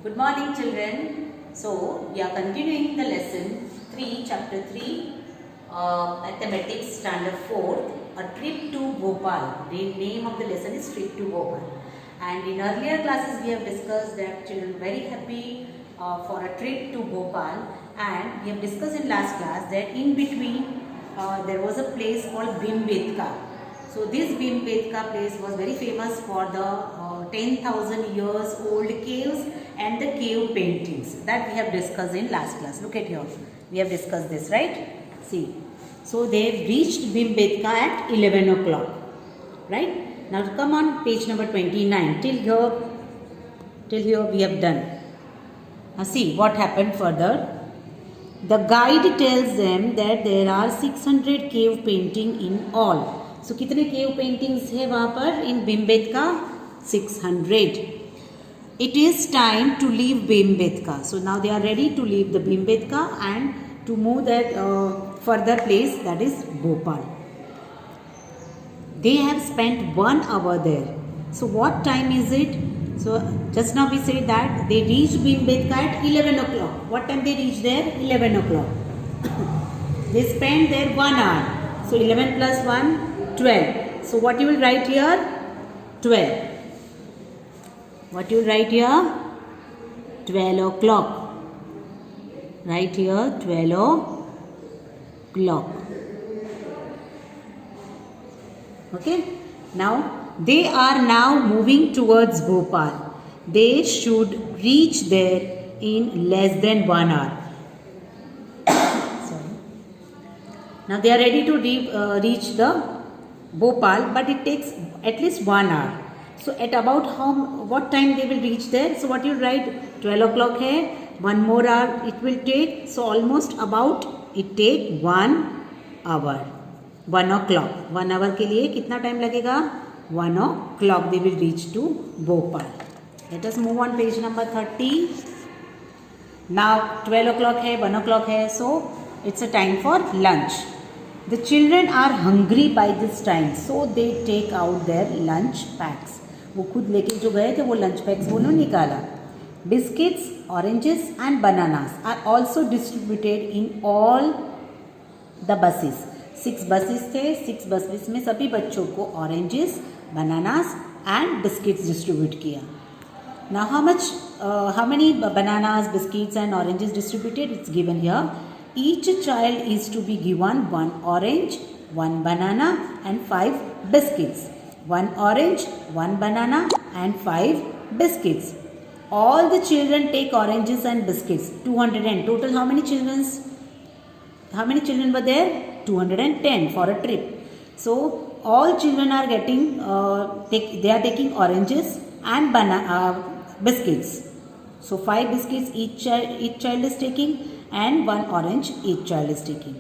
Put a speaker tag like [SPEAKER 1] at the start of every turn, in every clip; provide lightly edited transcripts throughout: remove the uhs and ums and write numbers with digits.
[SPEAKER 1] Good morning, children. So, we are continuing the lesson 3, chapter 3, mathematics, standard 4, a trip to Bhopal. The name of the lesson is trip to Bhopal. And in earlier classes, we have discussed that children are very happy for a trip to Bhopal. And we have discussed in last class that in between there was a place called Bhimbetka. So, this Bhimbetka place was very famous for the 10,000 years old caves and the cave paintings that we have discussed in last class. Look at here. We have discussed this, right? See. So, they have reached Bhimbetka at 11 o'clock. Right? Now, come on page number 29. Till here we have done. Now, see what happened further. The guide tells them that there are 600 cave painting in all. So, कितने cave paintings है वहाँ पर in Bhimbetka? 600. It is time to leave Bhimbetka. So now they are ready to leave the Bhimbetka and to move that further place, that is Bhopal. They have spent 1 hour there. So what time is it? So just now we said that they reached Bhimbetka at 11 o'clock. What time they reached there? 11 o'clock. They spent there 1 hour. So 11 plus 1, 12. So what you will write here? 12. What you write here? 12 o'clock. Write here 12 o'clock. Okay. Now they are now moving towards Bhopal. They should reach there in less than 1 hour. Sorry. Now they are ready to reach the Bhopal, but it takes at least 1 hour. So at about what time they will reach there? So what you write? 12 o'clock hai, 1 more hour it will take. So almost about it take 1 hour. 1 o'clock. 1 hour के लिए कितना time लगेगा? 1 o'clock they will reach to Bhopal. Let us move on page number 30. Now 12 o'clock hai, 1 o'clock hai. So it's a time for lunch. The children are hungry by this time, so they take out their lunch packs. वो खुद लेके जो गए थे वो lunch PACS वो लोग निकाला. Biscuits, oranges and bananas are also distributed in all the buses. 6 buses थे, 6 buses में सभी बच्चों को oranges, bananas and biscuits distribute किया. Now how many bananas, biscuits and oranges distributed? It's given here. Each child is to be given 1 orange, 1 banana and 5 biscuits. 1 orange, 1 banana and 5 biscuits. All the children take oranges and biscuits. 210. Total how many children? How many children were there? 210 for a trip. So all children are getting, they are taking oranges and biscuits. So 5 biscuits each child is taking and 1 orange each child is taking.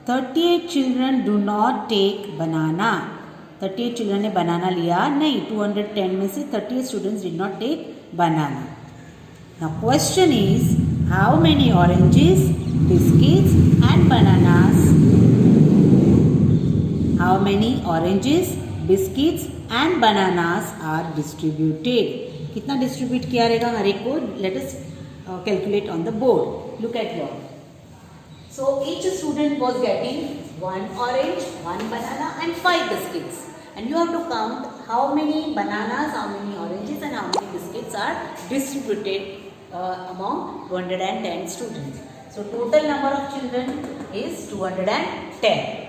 [SPEAKER 1] 38 children do not take banana. 38 children ने banana लिया नहीं. 210 में से 38 students did not take banana. Now question is, how many oranges, biscuits and bananas? How many oranges, biscuits and bananas are distributed? कितना distribute किया रहेगा हर एक को? Let us calculate on the board. Look at here. So each student was getting 1 orange, 1 banana and 5 biscuits. And you have to count how many bananas, how many oranges and how many biscuits are distributed among 210 students. So total number of children is 210.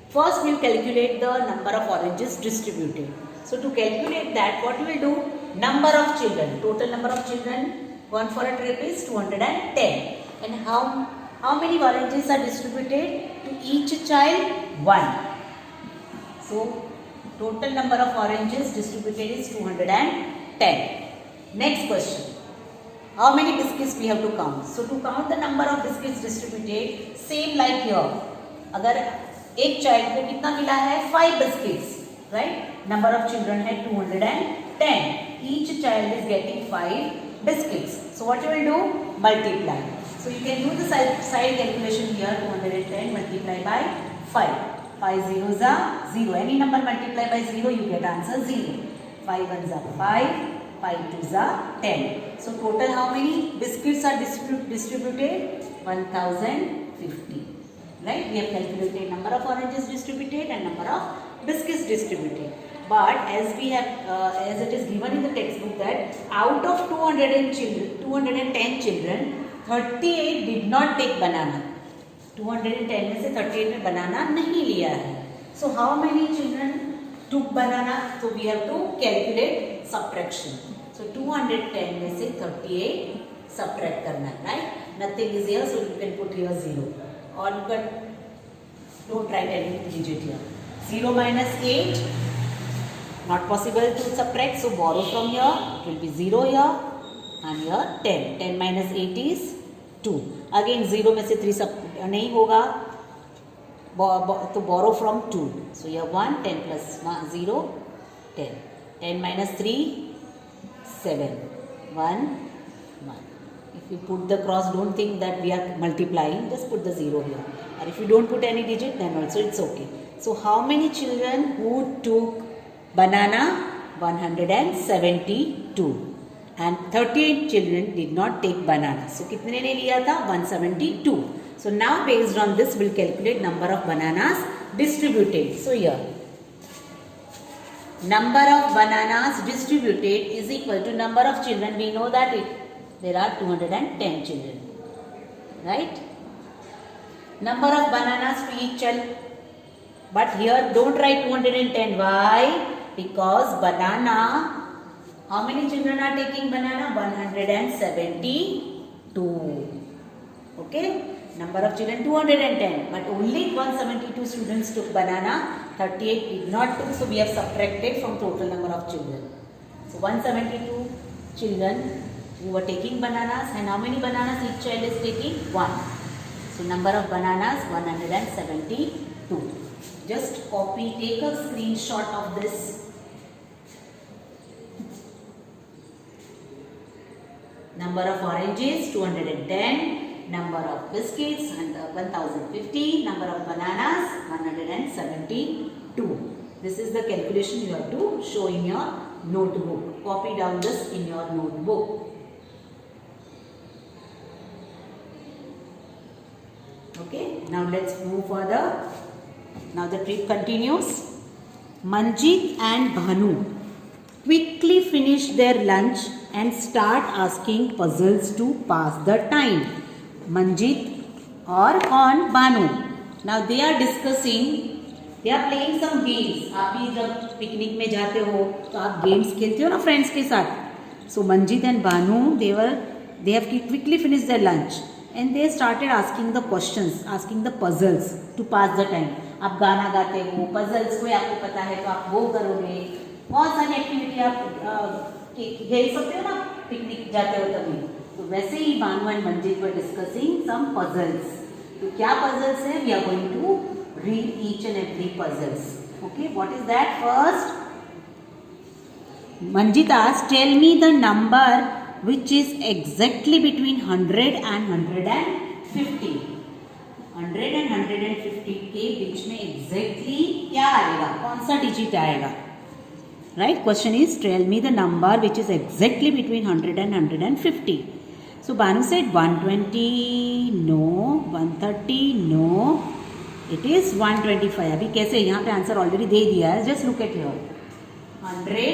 [SPEAKER 1] First we will calculate the number of oranges distributed. So to calculate that, what you will do? Number of children. Total number of children gone for a trip is 210. And how many oranges are distributed to each child? 1. So total number of oranges distributed is 210. Next question. How many biscuits we have to count? So to count the number of biscuits distributed, same like here. अगर एक child को कितना मिला है? 5 biscuits, right? Number of children है 210. Each child is getting 5 biscuits. So what you will do? Multiply. So you can do the side calculation here. 210 multiplied by 5. 5 zeros are 0. Any number multiplied by 0, you get answer 0. 5 ones are 5, 5 2s are 10. So total how many biscuits are distributed? 1050. Right? We have calculated number of oranges distributed and number of biscuits distributed. But as we have, as it is given in the textbook that out of 210 children, 38 did not take banana. 210 में से 38 ने banana नहीं लिया है. So how many children took banana? So we have to calculate subtraction. So 210 में से 38 subtract करना है, right? Nothing is here, so you can put here 0. Or you can don't write any digit here. 0 minus 8, not possible to subtract, so borrow from here. It will be 0 here and here 10. 10 minus 8 is 2. Again 0 में से 3 सब नहीं होगा, तो borrow from 2. So here 1, 10 plus 1, 0, 10. 10 minus 3, 7. 1, 1. If you put the cross, don't think that we are multiplying, just put the 0 here. Or if you don't put any digit, then also it's okay. So how many children who took banana? 172. And 38 children did not take banana. So कितने ने लिया था? 172. So now based on this, we'll calculate number of bananas distributed. So here, number of bananas distributed is equal to number of children. We know that there are 210 children, right? Number of bananas to each child. But here don't write 210. Why? Because banana, how many children are taking banana? 172. Okay? Number of children 210. But only 172 students took banana. 38 did not took. So we have subtracted from total number of children. So 172 children who were taking bananas. And how many bananas each child is taking? 1. So number of bananas 172. Just copy, take a screenshot of this. Number of oranges 210, number of biscuits 1050, number of bananas 172. This is the calculation you have to show in your notebook. Copy down this in your notebook. Okay, now let's move further. Now the trip continues. Manjit and Bhanu quickly finish their lunch and start asking puzzles to pass the time. Manjit और कौन? Bhanu. Now they are discussing, they are playing some games. आप भी जब picnic में जाते हो तो आप गेम्स खेलते हो ना फ्रेंड्स के साथ. So Manjit and Bhanu, they have quickly finished their lunch and they started asking the questions, asking the puzzles to pass the time. आप गाना गाते हो, puzzles कोई आपको पता है तो आप वो करोगे. बहुत सारी एक्टिविटी आप खेल सकते हो ना पिकनिक जाते हो तभी. तो वैसे ही Bhanu and Manjit were discussing some puzzles. तो क्या पजल्स है? We are going to read each and every puzzles. Okay, what is that? First Manjit asked, tell me the number which is exactly between 100 and 150. 100 and 150 के बीच में exactly क्या आएगा? कौन सा digit आएगा? Right? Question is, tell me the number which is exactly between 100 and 150. So Bhanu said 120, no. 130, no. It is 125. अभी कैसे? यहाँ पे आंसर ऑलरेडी दे दिया है. Just look at here. 100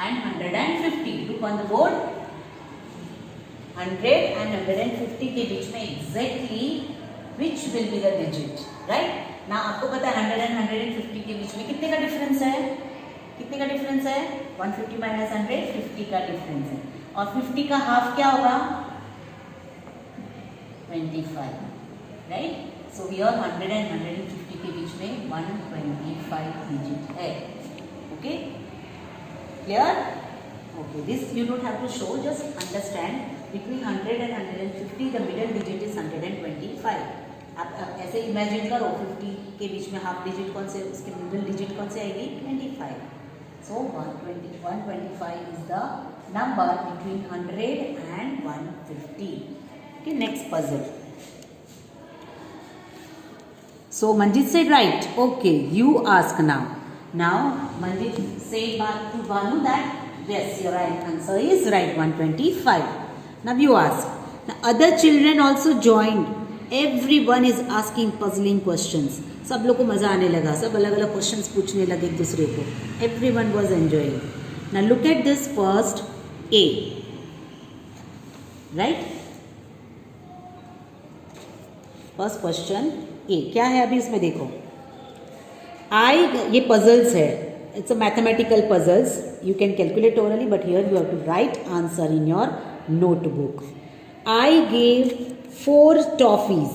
[SPEAKER 1] and 150. Look on the board. 100 and 150 के बीच में exactly which will be the digit? Right? Now आपको पता है 100 and 150 के बीच में कितने का डिफरेंस है? कितने का डिफरेंस है? 150 माइनस 100, 50 का डिफरेंस है. और 50 का हाफ क्या होगा? 25. राइट? सो हियर 100 एंड 150 के बीच में 125 डिजिट है. Okay, clear? Okay, this you don't have to show, just understand. Between 100 and 150 the middle digit is 125. आप ऐसे इमेजिन करो, 50 के बीच में हाफ डिजिट कौन से, उसके मिडिल डिजिट कौन से आएगी? 25. So 125 is the number between 100 and 150. Okay, next puzzle. So Manjit said right. Okay, you ask now. Now Manjit said to Bhanu that Yes, your right answer is right, 125. Now you ask. The other children also joined. Everyone is asking puzzling questions. सब लोग को मज़ा आने लगा, सब अलग अलग questions पूछने लगे एक दूसरे को. Everyone was enjoying. Now look at this first A. Right? First question A. क्या है अभी इसमें देखो. ये puzzles है. It's a mathematical puzzles. You can calculate orally, but here you have to write answer in your notebook. I gave 4 toffees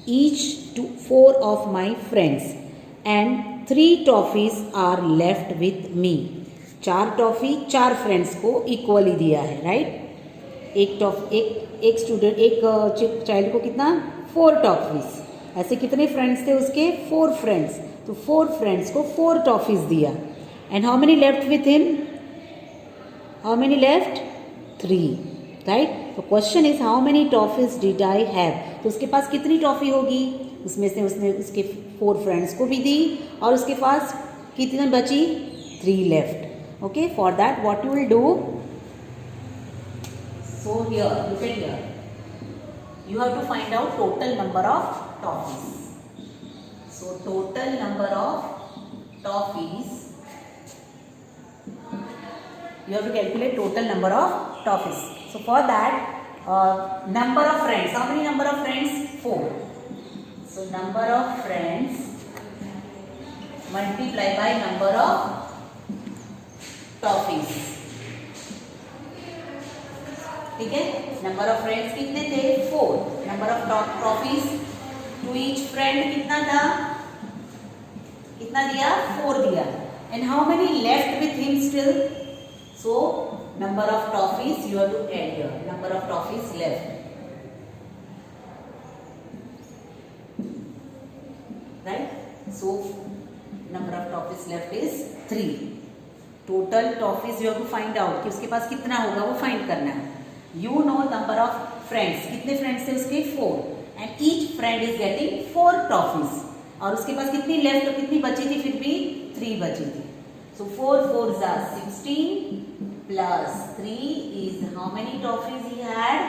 [SPEAKER 1] each to 4 of my friends and 3 toffees are left with me. 4 toffee 4 friends को equally दिया है, right. एक student एक child को कितना 4 toffees. ऐसे कितने friends थे उसके 4 फ्रेंड्स. तो 4 फ्रेंड्स को 4 टॉफ़ीज दिया. And how many left with him? How many left? 3, right. तो question is how many toffees did I have. तो उसके पास कितनी टॉफ़ी होगी? उसमें से उसने उसके 4 फ्रेंड्स को भी दी और उसके पास कितनी बची? 3 left. Okay, for that what you will do? So here look at here, you have to find out total number of toffees. So total number of toffees, you have to calculate total number of toffees. So for that, number of friends, how many number of friends? 4. So number of friends multiply by number of toffees. ठीक है, number of friends कितने थे? 4. Number of toffees to each friend कितना था? कितना दिया? 4 दिया. And how many left with him still? So number of toffees you have to add here. Number of toffees left, right. So number of toffees left is 3. Total toffees you have to find out कि उसके पास कितना होगा वो find करना है. You know number of friends. कितने friends थे उसके? 4. And each friend is getting 4 toffees. और उसके पास कितनी लेफ्ट और कितनी बची थी? फिर भी 3 बची थी. So 4 4s are 16 plus 3 is how many toffees he had?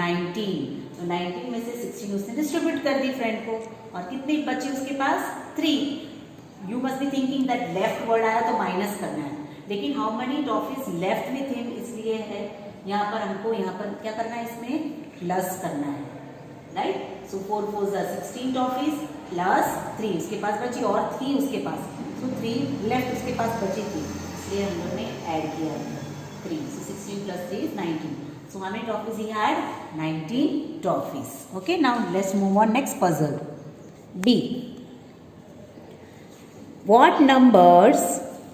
[SPEAKER 1] 19. तो 19 में से 16 उसने डिस्ट्रीब्यूट कर दी फ्रेंड को. और कितनी बची उसके पास? 3. You must be thinking that left word आया तो माइनस करना है, लेकिन how many toffees left with him इसलिए है यहाँ पर हमको यहाँ पर क्या करना है? इसमें प्लस करना है, right. So 4 4s are 16 toffees plus 3 उसके पास बची और 3 उसके पास. सो 3 लेफ्ट उसके पास बची थी, इसलिए हम लोग ने ऐड किया 3. सो 16 plus 3 is 19. So how many toffees he had? 19 toffees. Okay, now let's move on. Next puzzle B. What numbers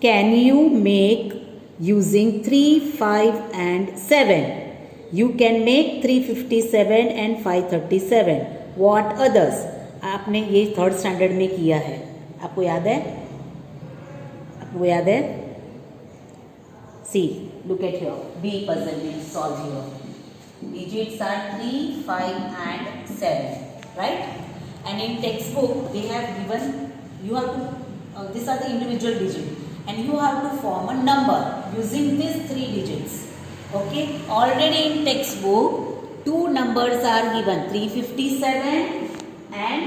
[SPEAKER 1] can you make using 3, 5 and 7? You can make 357 and 537. What others? आपने ये 3rd standard में किया है, आपको याद है? आपको याद है? See, look at here. B puzzle we solve here. Digits are 3, 5 and 7, right? And in textbook they have given you have to these are the individual digits. And you have to form a number using these 3 digits. Okay, already in textbook 2 numbers are given, 357 and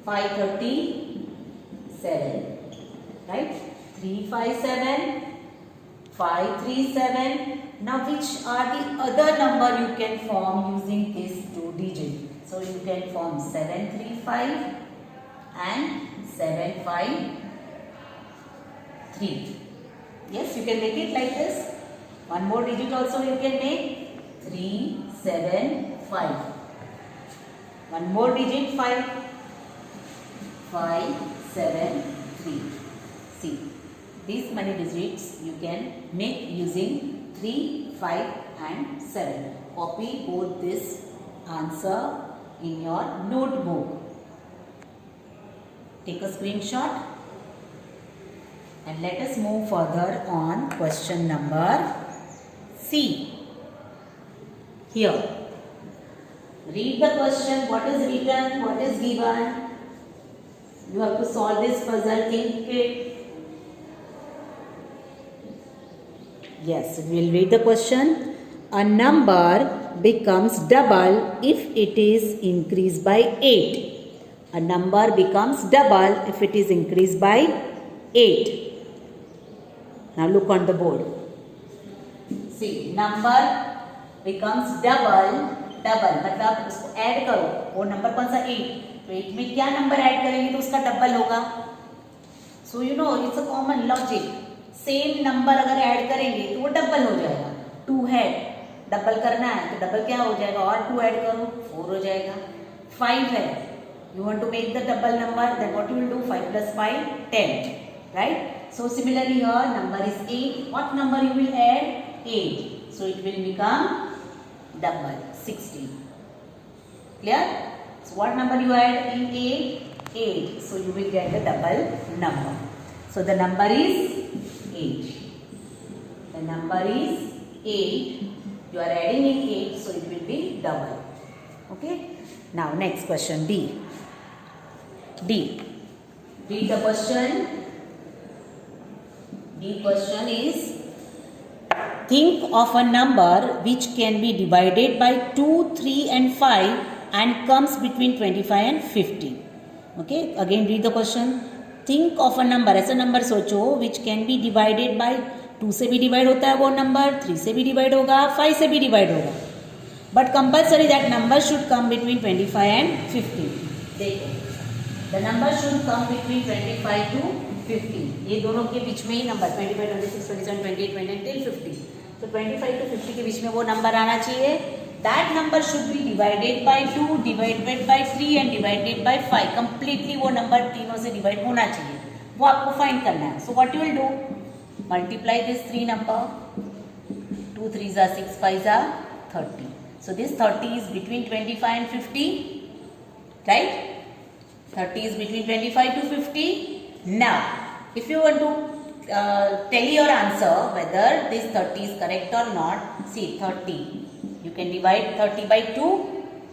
[SPEAKER 1] 537, right? 357, 537. Now which are the other number you can form using these 2 digits? So you can form 735 and 753. Yes, you can make it like this. One more digit also you can make, 375. One more digit, 5 5 7 3. See, these many digits you can make using 3, 5 and 7. Copy both this answer in your notebook. Take a screenshot. And let us move further on question number C. Here, read the question. What is written? What is given? You have to solve this puzzle. Think it. Yes, we'll read the question. A number becomes double if it is increased by 8. A number becomes double if it is increased by 8. Now look on the board. See, number becomes double मतलब उसको add करो. वो number कौन सा 8. तो 8 में क्या number add करेंगे तो उसका डबल होगा. So you know it's a common logic. Same number अगर ऐड करेंगे तो वो डबल हो जाएगा. 2 है, डबल करना है तो डबल क्या हो जाएगा, और 2 ऐड करो 4 हो जाएगा. 5 है, you want to make the double number, then what you will do, 5 plus 5 10, right? So similarly here number is 8. What number you will add? 8. So it will become double 16. Clear? So what number you add in 8? 8. So you will get the double number. So the number is 8. The number is 8. You are adding in 8, so it will be double. Okay? Now next question, D. Read the question. D question is, think of a number which can be divided by 2, 3 and 5 and comes between 25 and 50. Okay, again read the question. Think of a number, ऐसा number सोचो which can be divided by 2 से भी divide होता है वो number, 3 से भी divide होगा, 5 से भी डिवाइड होगा, but compulsory that number should come between 25 and 50. देखो, the number should come between 25 to 50. ये दोनों के बीच में ही नंबर 25, 26, 27, 28, 29 till 50. तो 25 to 50 के बीच में वो नंबर आना चाहिए. That number should be divided by 2, divided by 3 and divided by 5. Completely वो नंबर तीनों से डिवाइड होना चाहिए. वो आपको फाइंड करना है. सो what you will do, multiply this 3 number. 2 3s are 6, 5s are 30. So this 30 is between 25 and 50, right? 30 is between 25 to 50. Now, if you want to tell your answer whether this 30 is correct or not, see 30. You can divide 30 by 2.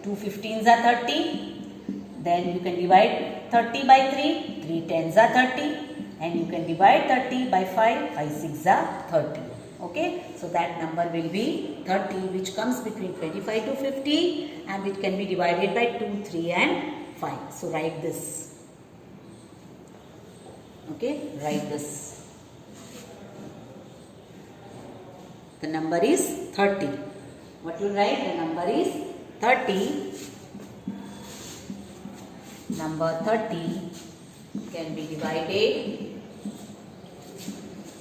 [SPEAKER 1] 2 15s are 30. Then you can divide 30 by 3. 3 10s are 30. And you can divide 30 by 5. 5 6s are 30. Okay, so that number will be 30, which comes between 25 to 50 and which can be divided by 2, 3 and 5. So write this. Okay, write this. The number is 30. What you write? The number is 30. Number 30 can be divided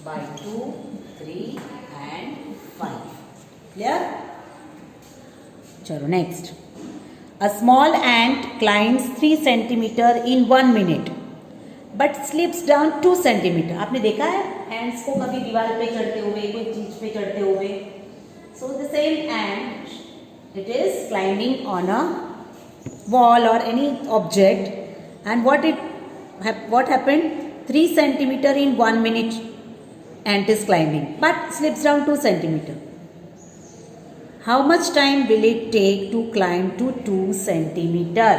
[SPEAKER 1] by 2, 3 and 5. Clear? Chalo, next. A small ant climbs 3 centimeter in 1 minute but slips down 2 centimeter. आपने देखा है ants को कभी दीवार पे चढ़ते हुए, कोई चीज पे चढ़ते हुए. So the same ant, it is climbing on a wall or any object, and what happened? 3 centimeter in 1 minute ant is climbing but slips down 2 centimeter. How much time will it take to climb to 2 centimeter?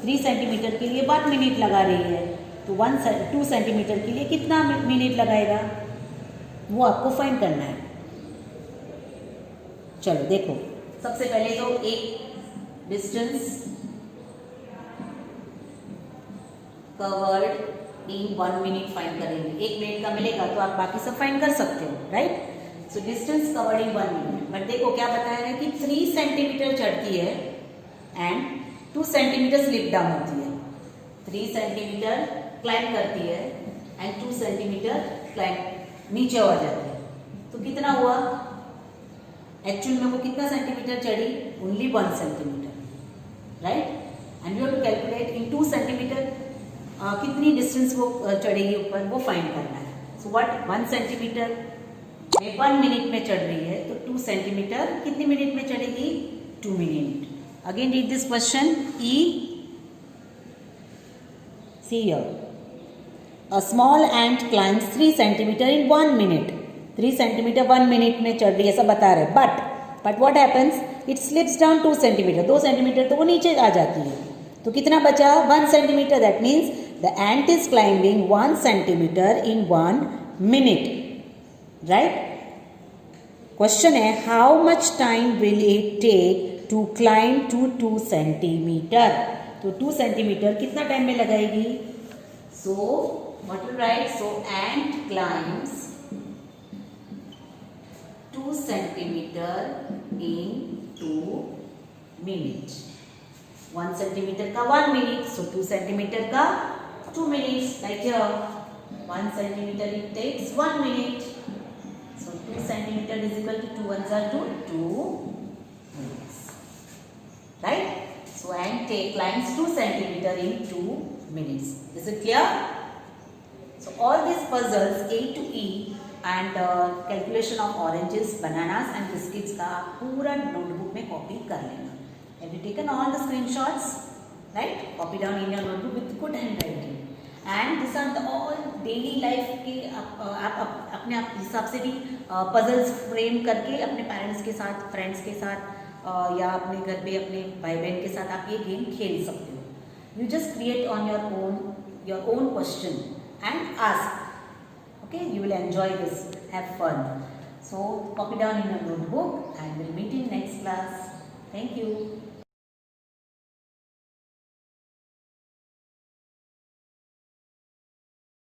[SPEAKER 1] 3 centimeter के लिए 1 minute लगा रही है, तो 2 centimeter के लिए कितना minute लगाएगा वो आपको फाइंड करना है. चलो देखो, सबसे पहले तो एक distance covered in 1 minute find करेंगे. 1 मिनट का मिलेगा तो आप बाकी सब फाइंड कर सकते हो, right? So distance covered in 1 minute. But देखो क्या बताया है कि 3 सेंटीमीटर चढ़ती है एंड 2 सेंटीमीटर स्लिप डाउन होती है. 3 सेंटीमीटर क्लाइंब करती है एंड 2 सेंटीमीटर क्लाइंब नीचे हो जाती है. तो कितना हुआ? एक्चुअल में वो कितना सेंटीमीटर चढ़ी? Only 1 centimetre, right? And you have to calculate in 2 centimetre कितनी डिस्टेंस वो चढ़ेगी ऊपर, वो फाइंड करना है. सो व्हाट, 1 सेंटीमीटर में 1 मिनट में चढ़ रही है, तो 2 सेंटीमीटर कितने मिनट में चढ़ेगी? 2 minute. Again read this question. E, see here, a small ant climbs 3 centimeter in 1 minute. 3 centimeter 1 minute में चढ़ रही है, ऐसा बता रहे. But what happens? It slips down 2 centimeter. 2 centimetre तो वो नीचे आ जाती है. तो कितना बचा? 1 centimeter. That means the ant is climbing 1 centimeter in 1 minute, right? Question है how much time will it take to climb to 2 centimetre. तो 2 सेंटीमीटर कितना टाइम में लगाएगी. So what you right. So ant climbs 2 centimetre in 2 minute. 1 centimetre का 1 minute. सो 2 centimetre का 2 minutes. Like here 1 centimeter it takes 1 minute. So 2 centimeter is equal to 2 ones are 2 minutes. Right? So and take climbs 2 centimeter in 2 minutes. Is it clear? So all these puzzles A to E and calculation of oranges, bananas and biscuits का पूरा notebook में copy कर लेना. Have you taken all the screenshots? Right? Copy down in your notebook with good handwriting. And these are the all daily life के आप अपने हिसाब से भी puzzles frame करके अपने parents के साथ, friends के साथ या अपने घर पे अपने भाई बहन के साथ आप ये गेम खेल सकते हो. You just create on your own question and ask. Okay, you will enjoy this. Have fun. So copy down in your notebook and we'll meet in next class. Thank you.